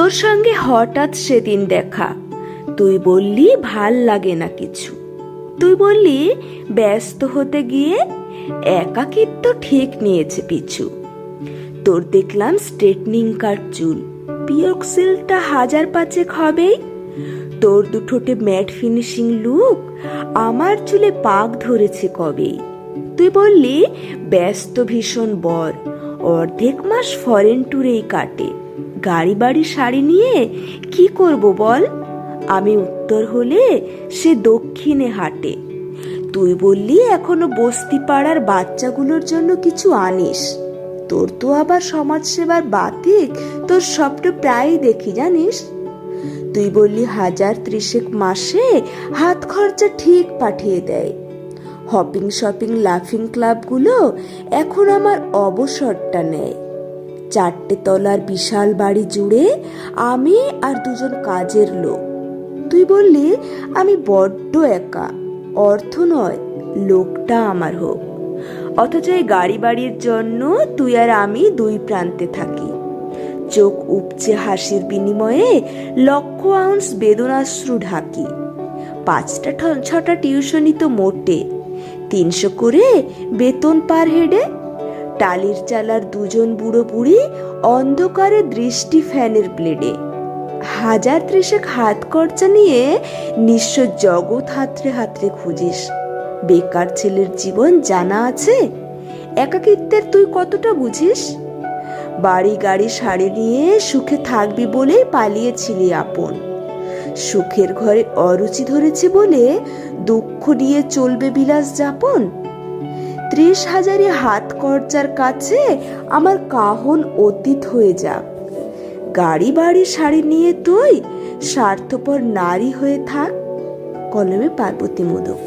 তোর সঙ্গে হঠাৎ সেদিন দেখা, তুই বললি ভাল লাগে না কিছু। তুই বললি ব্যস্ত হতে গিয়ে একাকিত্ব ঠিক নিয়েছে পিছু। তোর দেখলাম স্ট্রেটনিং কাট চুল, পিওক্সিলটা 1000-5 হবেই। তোর দুঠোঁটে ম্যাট ফিনিশিং লুক, আমার চুলে পাক ধরেছে কবেই। তুই বললি ব্যস্ত ভীষণ বর, অর্ধেক মাস ফরেন ট্যুরেই কাটে, গাড়ি বাড়ি শাড়ি নিয়ে কি করব বল। আমি উত্তর হলে সে দক্ষিণে হাঁটে। তুই বললি এখনো বস্তি পাড়ার বাচ্চাগুলোর জন্য কিছু আনিস। তোর তো আবার সমাজসেবার বাতিক, তোর সবটা প্রায়ই দেখি জানিস। তুই বললি 1030 মাসে হাত খরচা ঠিক পাঠিয়ে দেয়। হপিং শপিং লাফিং ক্লাবগুলো এখন আমার অবসরটা নেয়। 4টে তলার বিশাল বাড়ি জুড়ে আমি আর 2জন কাজের লোক। তুই বললি আমি বড্ড একা, অর্থ নয় লোকটা আমার হোক। অথচ এই গাড়ি বাড়ির জন্য তুই আর আমি 2 প্রান্তে থাকি। চোখ উপচে হাসির বিনিময়ে 1,00,000 আউন্স বেদনাশ্রু ঢাকি। 5টা-6টা টিউশনি তো মোটে, 300 করে বেতন পার হেডে। টালির চালার 2জন বুড়ো বুড়ি অন্ধকারে দৃষ্টি ফ্যানের ব্লেডে। 1030 হাত খরচা নিয়ে নিঃস্ব জগৎ হাতড়ে হাতড়ে খুঁজিস। বেকার ছেলের জীবন জানা আছে? একাকিত্বের তুই কতটা বুঝিস? বাড়ি গাড়ি শাড়ি নিয়ে সুখে থাকবি বলেই পালিয়েছিলি আপন। সুখের ঘরে অরুচি ধরেছে বলে দুঃখ নিয়ে চলবে বিলাস যাপন। 30,000 হাত খরচার কাছে আমার কাহন অতীত হয়ে যাক। গাড়ি বাড়ি শাড়ি নিয়ে তুই স্বার্থপর নারী হয়ে থাক। কলমে পার্বতী মোদক।